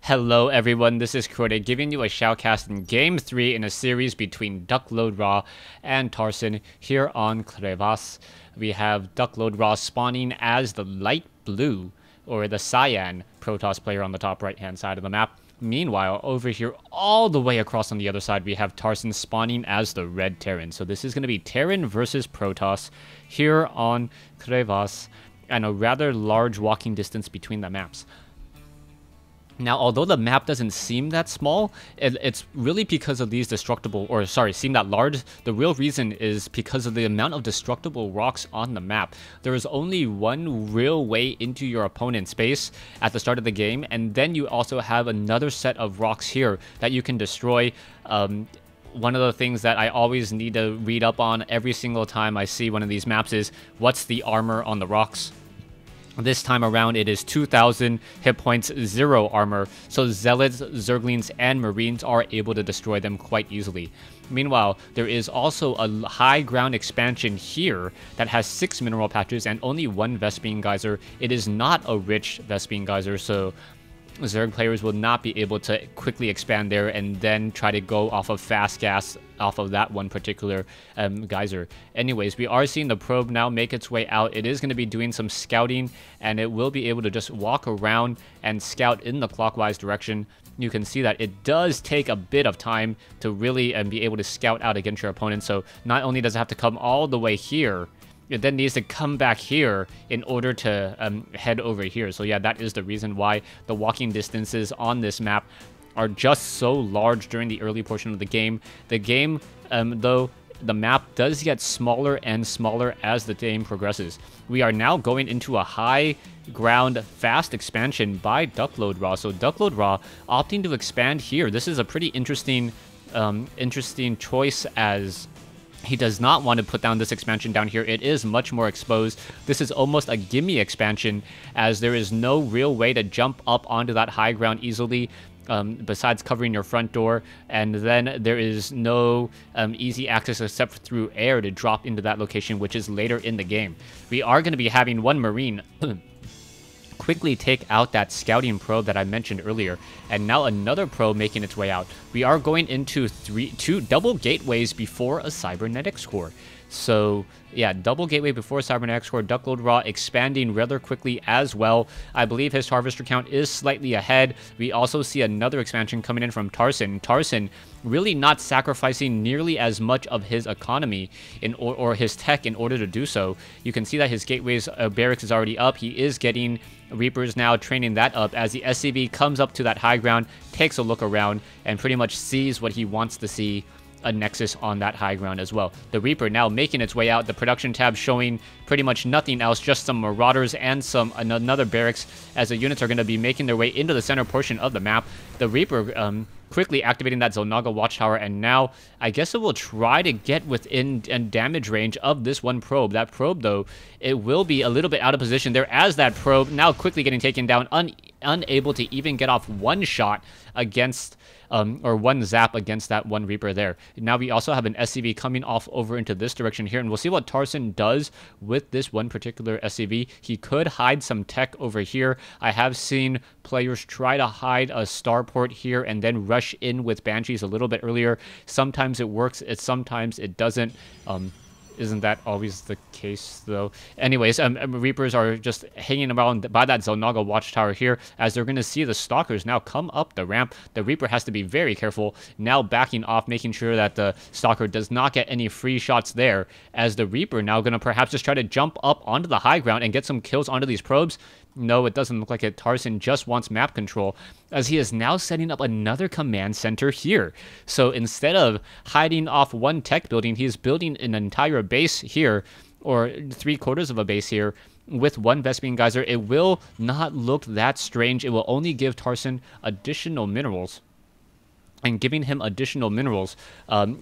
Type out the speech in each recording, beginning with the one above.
Hello everyone, this is Crevasse giving you a shoutcast in Game 3 in a series between DuckloadRa and Tarson here on Crevasse. We have DuckloadRa spawning as the light blue, or the cyan, Protoss player on the top right hand side of the map. Meanwhile, over here, all the way across on the other side, we have Tarson spawning as the red Terran. So this is going to be Terran versus Protoss here on Crevasse, and a rather large walking distance between the maps. Now, although the map doesn't seem that small, it's really because of these seem that large. The real reason is because of the amount of destructible rocks on the map. There is only one real way into your opponent's base at the start of the game, and then you also have another set of rocks here that you can destroy. One of the things that I always need to read up on every single time I see one of these maps is, what's the armor on the rocks? This time around, it is 2,000 hit points, 0 armor, so Zealots, Zerglings, and Marines are able to destroy them quite easily. Meanwhile, there is also a high ground expansion here that has 6 mineral patches and only 1 Vespene Geyser. It is not a rich Vespene Geyser, so Zerg players will not be able to quickly expand there and then try to go off of fast gas off of that one particular geyser. Anyways, we are seeing the probe now make its way out. It is going to be doing some scouting, and it will be able to just walk around and scout in the clockwise direction. You can see that it does take a bit of time to really be able to scout out against your opponent. So not only does it have to come all the way here, it then needs to come back here in order to head over here. So yeah, that is the reason why the walking distances on this map are just so large during the early portion of the game. The game, though, the map does get smaller and smaller as the game progresses. We are now going into a high ground fast expansion by DuckloadRa. So DuckloadRa opting to expand here. This is a pretty interesting choice, as he does not want to put down this expansion down here. It is much more exposed. This is almost a gimme expansion, as there is no real way to jump up onto that high ground easily, besides covering your front door, and then there is no easy access except through air to drop into that location, which is later in the game. We are going to be having one Marine quickly take out that scouting probe that I mentioned earlier, and now another probe making its way out. We are going into two double gateways before a cybernetics core. So yeah, double gateway before cybernetics core. DuckloadRa expanding rather quickly as well. I believe his harvester count is slightly ahead. We also see another expansion coming in from Tarson. Tarson really not sacrificing nearly as much of his economy or his tech in order to do so. You can see that his gateways barracks is already up. He is getting Reapers now, training that up as the SCV comes up to that high ground, takes a look around, and pretty much sees what he wants to see: a nexus on that high ground as well. The Reaper now making its way out, the production tab showing pretty much nothing else, just some marauders and another barracks, as the units are going to be making their way into the center portion of the map. The Reaper quickly activating that Zonaga watchtower, and now I guess it will try to get within damage range of this one probe. That probe, though, it will be a little bit out of position there, as that probe now quickly getting taken down, unable to even get off one shot against or one zap against that one Reaper there. Now we also have an SCV coming off over into this direction here, and we'll see what Tarson does with this one particular SCV. He could hide some tech over here. I have seen players try to hide a starport here and then rush in with Banshees a little bit earlier. Sometimes it works, sometimes it doesn't. Isn't that always the case, though? Anyways, Reapers are just hanging around by that Zonaga watchtower here, as they're going to see the Stalkers now come up the ramp. The Reaper has to be very careful, now backing off, making sure that the Stalker does not get any free shots there, as the Reaper now going to perhaps just try to jump up onto the high ground and get some kills onto these probes. No, it doesn't look like it. Tarson just wants map control, as he is now setting up another command center here. So instead of hiding off one tech building, he is building an entire base here, or 3/4 of a base here, with one Vespene Geyser. It will not look that strange. It will only give Tarson additional minerals. And giving him additional minerals,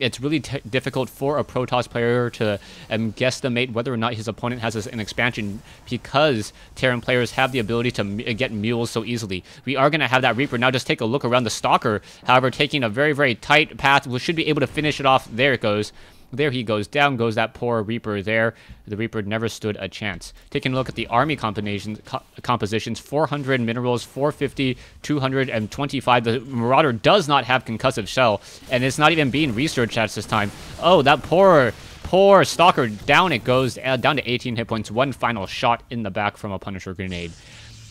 it's really difficult for a Protoss player to guesstimate whether or not his opponent has an expansion, because Terran players have the ability to get mules so easily. We are going to have that Reaper now just take a look around the Stalker, however, taking a very, very tight path. We should be able to finish it off. There it goes. There he goes. Down goes that poor Reaper there. The Reaper never stood a chance. Taking a look at the army compositions, 400 minerals, 450, 225. The Marauder does not have concussive shell, and it's not even being researched at this time. Oh, that poor Stalker. Down it goes, down to 18 hit points. One final shot in the back from a Punisher grenade.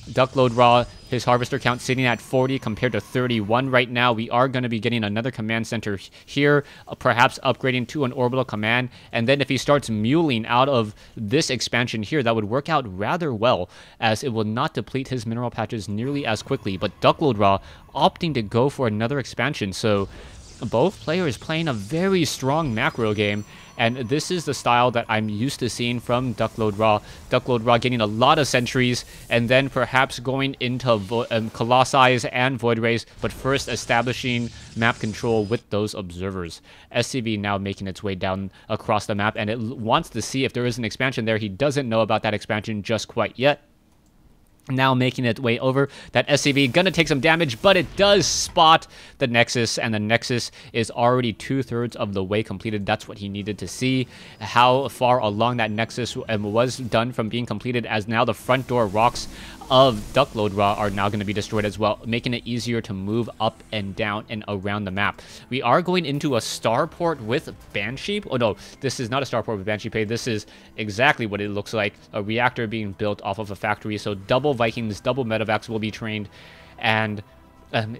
DuckloadRa, his harvester count sitting at 40 compared to 31 right now. We are going to be getting another command center here, perhaps upgrading to an orbital command. And then if he starts muling out of this expansion here, that would work out rather well, as it will not deplete his mineral patches nearly as quickly. But DuckloadRa opting to go for another expansion. So both players playing a very strong macro game, and this is the style that I'm used to seeing from DuckloadRa. DuckloadRa getting a lot of sentries, and then perhaps going into Colossi and Void Rays, but first establishing map control with those observers. SCV now making its way down across the map, and it wants to see if there is an expansion there. He doesn't know about that expansion just quite yet. Now making its way over. That SCV gonna take some damage, but it does spot the Nexus, and the Nexus is already 2/3 of the way completed. That's what he needed to see. How far along that Nexus was done from being completed, as now the front door rocks of DuckloadRa are now going to be destroyed as well, making it easier to move up and down and around the map. We are going into a starport with Banshee. Oh no, this is not a starport with Banshee Pay. This is exactly what it looks like. A reactor being built off of a factory. So double Vikings, double Medevacs will be trained. And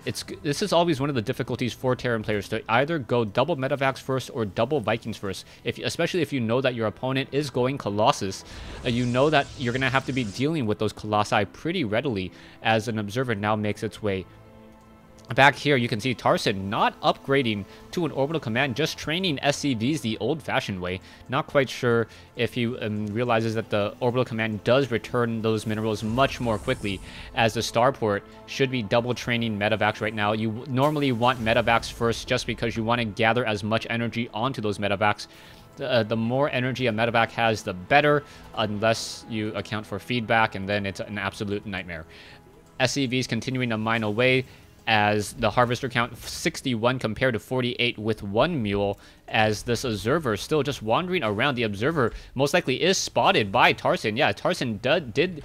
this is always one of the difficulties for Terran players, to either go double Medevacs first or double Vikings first. Especially if you know that your opponent is going Colossus, you know that you're going to have to be dealing with those Colossi pretty readily, as an observer now makes its way back here. You can see Tarson not upgrading to an orbital command, just training SCVs the old-fashioned way. Not quite sure if he realizes that the orbital command does return those minerals much more quickly, as the starport should be double training Medevacs right now. You normally want Medevacs first, just because you want to gather as much energy onto those Medevacs. The more energy a Medevac has, the better, unless you account for feedback, and then it's an absolute nightmare. SCVs continuing to mine away, as the harvester count 61 compared to 48 with one mule, as this observer still just wandering around. The observer most likely is spotted by Tarson. Yeah, Tarson did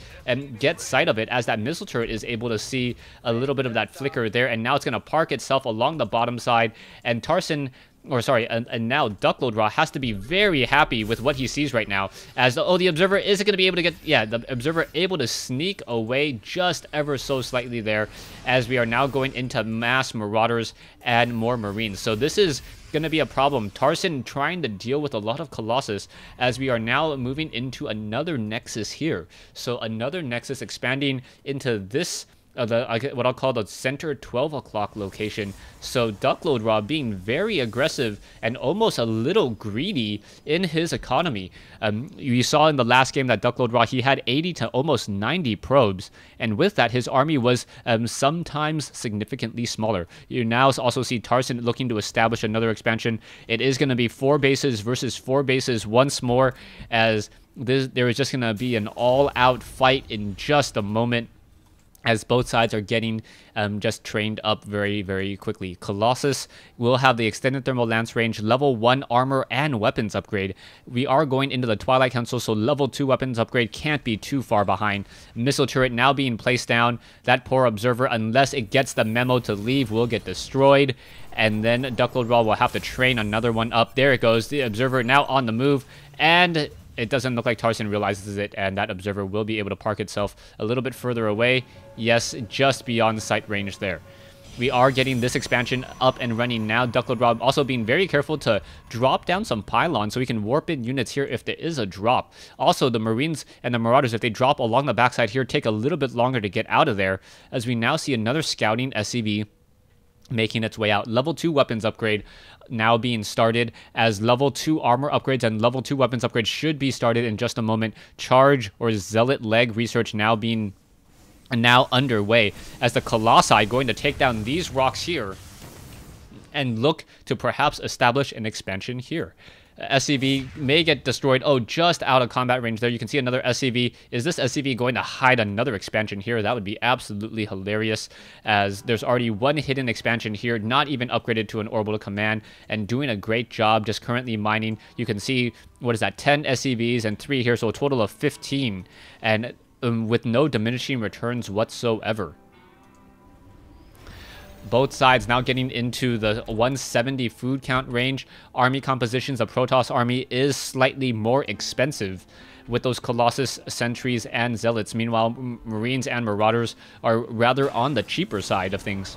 get sight of it, as that missile turret is able to see a little bit of that flicker there, and now it's going to park itself along the bottom side, and Tarson... and now DuckloadRa has to be very happy with what he sees right now, as the observer isn't going to be able to get... Yeah, the observer able to sneak away just ever so slightly there, as we are now going into mass Marauders and more Marines. So this is going to be a problem. Tarson trying to deal with a lot of Colossus, as we are now moving into another Nexus here. So another Nexus expanding into this... what I'll call the center 12 o'clock location. So DuckloadRa being very aggressive and almost a little greedy in his economy. You saw in the last game that DuckloadRa, he had 80 to almost 90 probes, and with that his army was sometimes significantly smaller. You now also see Tarson looking to establish another expansion. It is going to be 4 bases versus 4 bases once more, as there is just going to be an all-out fight in just a moment, as both sides are getting just trained up very, very quickly. Colossus will have the extended thermal lance range, level 1 armor and weapons upgrade. We are going into the Twilight Council, so level 2 weapons upgrade can't be too far behind. Missile turret now being placed down. That poor observer, unless it gets the memo to leave, will get destroyed. And then DuckloadRa will have to train another one up. There it goes. The observer now on the move, and it doesn't look like Tarson realizes it, and that observer will be able to park itself a little bit further away. Yes, just beyond sight range there. We are getting this expansion up and running now. DuckloadRa also being very careful to drop down some pylons so we can warp in units here if there is a drop. Also, the Marines and the Marauders, if they drop along the backside here, take a little bit longer to get out of there, as we now see another scouting SCV making its way out. Level 2 weapons upgrade now being started, as level 2 armor upgrades and level 2 weapons upgrades should be started in just a moment. Charge or Zealot leg research now being underway, as the Colossi going to take down these rocks here and look to perhaps establish an expansion here. SCV may get destroyed. Oh, just out of combat range there. You can see another SCV. Is this SCV going to hide another expansion here? That would be absolutely hilarious, as there's already one hidden expansion here, not even upgraded to an orbital command, and doing a great job just currently mining. You can see, what is that, 10 SCVs and 3 here, so a total of 15, and with no diminishing returns whatsoever. Both sides now getting into the 170 food count range. Army compositions, the Protoss army is slightly more expensive with those Colossus, Sentries, and Zealots. Meanwhile, Marines and Marauders are rather on the cheaper side of things,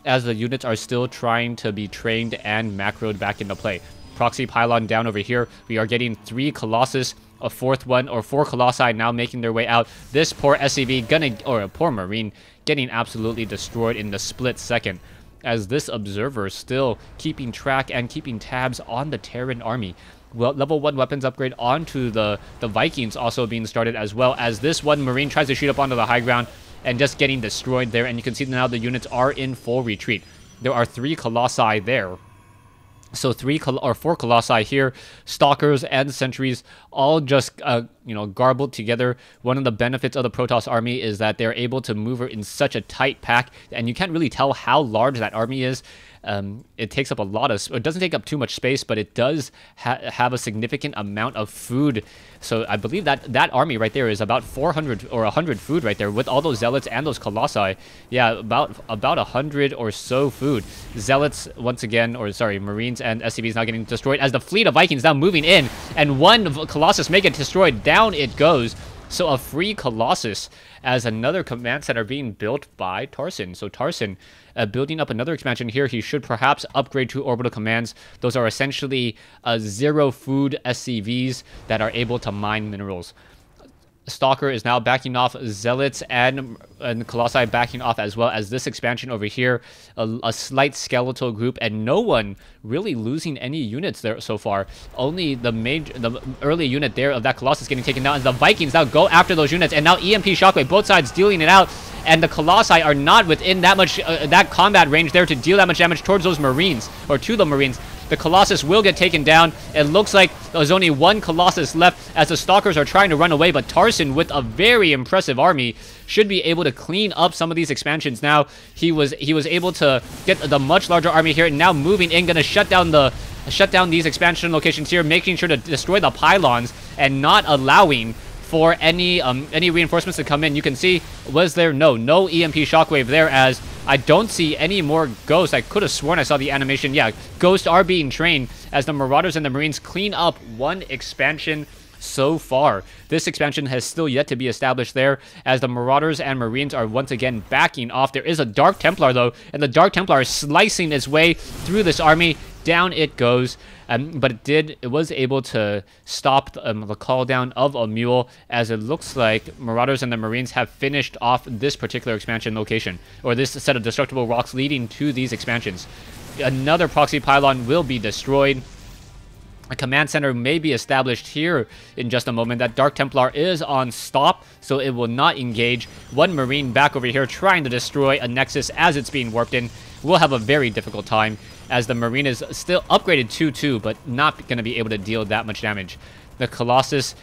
as the units are still trying to be trained and macroed back into play. Proxy pylon down over here. We are getting 3 Colossus, a 4th one, or 4 Colossi now making their way out. This poor SCV or a poor Marine getting absolutely destroyed in the split second, as this observer still keeping track and keeping tabs on the Terran army. Well, level 1 weapons upgrade onto the Vikings also being started, as well as this one Marine tries to shoot up onto the high ground and just getting destroyed there. And you can see now the units are in full retreat. There are 3 Colossi there. So 4 Colossi here, Stalkers and Sentries, all just garbled together. One of the benefits of the Protoss army is that they're able to move in such a tight pack, and you can't really tell how large that army is. It takes up a lot of... It doesn't take up too much space, but it does have a significant amount of food. So I believe that army right there is about 400 or 100 food right there, with all those Zealots and those Colossi. Yeah, about 100 or so food. Zealots, once again, or sorry, Marines and SCVs now getting destroyed, as the fleet of Vikings now moving in, and one Colossus may get destroyed. Down it goes. So a free Colossus, as another command center being built by Tarson. So Tarson building up another expansion here. He should perhaps upgrade to orbital commands. Those are essentially 0 food SCVs that are able to mine minerals. Stalker is now backing off. Zealots and Colossi backing off, as well as this expansion over here. A slight skeletal group, and no one really losing any units there so far. Only the early unit there of that Colossus getting taken down, as the Vikings now go after those units, and now EMP Shockwave, both sides dealing it out, and the Colossi are not within that much that combat range there to deal that much damage towards those Marines, or to the Marines. The Colossus will get taken down. It looks like there's only 1 Colossus left, as the Stalkers are trying to run away, but Tarson, with a very impressive army, should be able to clean up some of these expansions. Now he was able to get the much larger army here, and now moving in, gonna shut down these expansion locations here, making sure to destroy the pylons and not allowing for any reinforcements to come in. You can see, was there no EMP Shockwave there, as I don't see any more ghosts. I could have sworn I saw the animation. Yeah, ghosts are being trained as the Marauders and the Marines clean up 1 expansion so far. This expansion has still yet to be established there, as the Marauders and Marines are once again backing off. There is a Dark Templar though, and the Dark Templar is slicing its way through this army. Down it goes. But it was able to stop the call down of a mule, as it looks like Marauders and the Marines have finished off this particular expansion location, or this set of destructible rocks leading to these expansions. Another proxy pylon will be destroyed. A command center may be established here in just a moment. That Dark Templar is on stop, so it will not engage. 1 Marine back over here trying to destroy a Nexus as it's being warped in. We'll have a very difficult time, as the Marine is still upgraded 2-2, but not going to be able to deal that much damage. The Colossus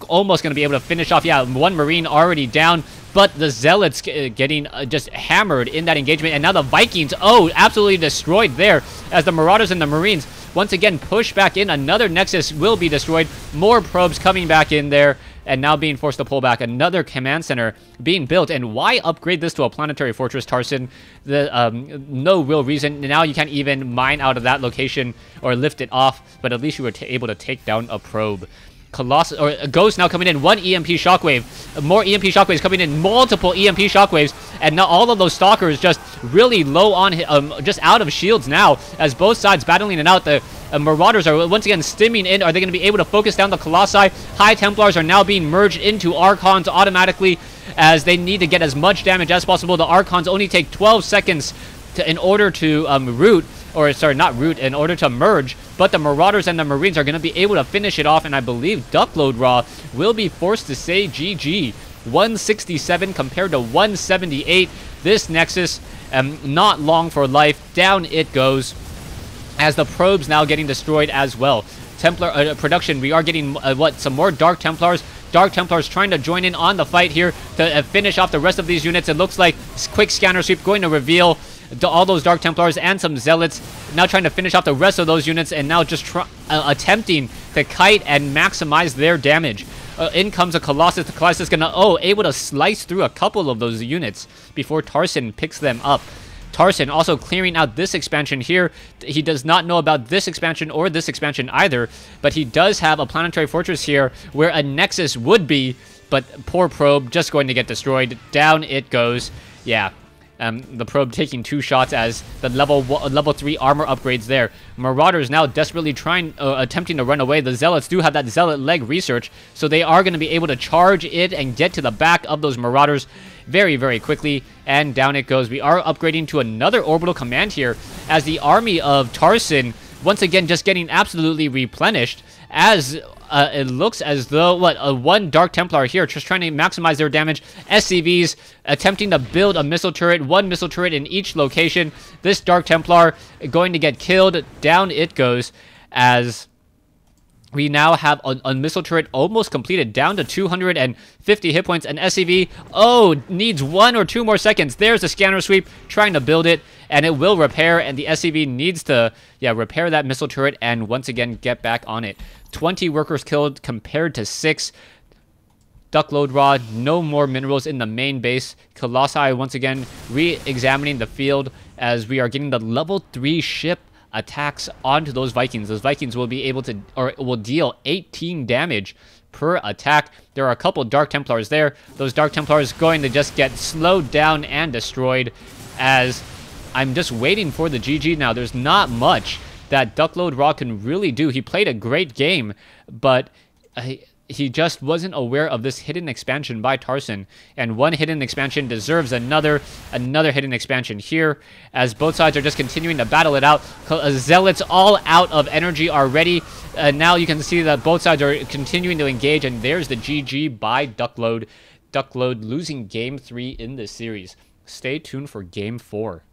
almost going to be able to finish off. Yeah, 1 Marine already down, but the Zealots getting just hammered in that engagement. And now the Vikings, absolutely destroyed there, as the Marauders and the Marines once again push back in. Another Nexus will be destroyed. More probes coming back in there, and now being forced to pull back. Another command center being built. And why upgrade this to a planetary fortress, Tarson? No real reason. Now you can't even mine out of that location or lift it off, but at least you were able to take down a probe. Colossus, or a Ghost now coming in, 1 EMP Shockwave, more EMP Shockwaves coming in, multiple EMP Shockwaves, and now all of those Stalkers just really low on, just out of shields now, as both sides battling it out. The Marauders are once again stimming in. Are they going to be able to focus down the Colossi? High Templars are now being merged into Archons automatically, as they need to get as much damage as possible. The Archons only take 12 seconds in order to in order to merge, but the Marauders and the Marines are going to be able to finish it off, and I believe DuckloadRa will be forced to say GG. 167 compared to 178. This Nexus, not long for life. Down it goes. as the probes now getting destroyed as well. Templar production, we are getting some more Dark Templars. Dark Templars trying to join in on the fight here to finish off the rest of these units. It looks like quick scanner sweep going to reveal all those Dark Templars and some Zealots, now trying to finish off the rest of those units, and now just attempting to kite and maximize their damage. In comes a Colossus. The Colossus is gonna, able to slice through a couple of those units before Tarson picks them up. Tarson also clearing out this expansion here. He does not know about this expansion or this expansion either, but he does have a planetary fortress here where a Nexus would be, but poor probe just going to get destroyed. Down it goes. Yeah. The probe taking 2 shots as the level 3 armor upgrades there. Marauders now desperately attempting to run away. The Zealots do have that Zealot leg research, so they are going to be able to charge it and get to the back of those Marauders very, very quickly. And down it goes. We are upgrading to another orbital command here as the army of Tarson once again just getting absolutely replenished, as it looks as though, one Dark Templar here just trying to maximize their damage. SCVs attempting to build a missile turret, 1 missile turret in each location. This Dark Templar going to get killed. Down it goes as we now have a missile turret almost completed, down to 250 hit points. And SCV, needs 1 or 2 more seconds. There's the scanner sweep, trying to build it, and it will repair, and the SCV needs to, repair that missile turret and once again get back on it. 20 workers killed compared to 6. DuckloadRa, no more minerals in the main base. Colossi once again re-examining the field as we are getting the level 3 ship attacks onto those Vikings. Those Vikings will be able to, or will deal 18 damage per attack. There are a couple Dark Templars there. Those Dark Templars going to just get slowed down and destroyed, as I'm just waiting for the GG now. There's not much that DuckloadRa can really do. He played a great game, but he just wasn't aware of this hidden expansion by Tarson, and one hidden expansion deserves another hidden expansion here, as both sides are just continuing to battle it out. Zealots all out of energy already. Now you can see that both sides are continuing to engage, and there's the GG by Duckload. Duckload losing game 3 in this series. Stay tuned for game 4.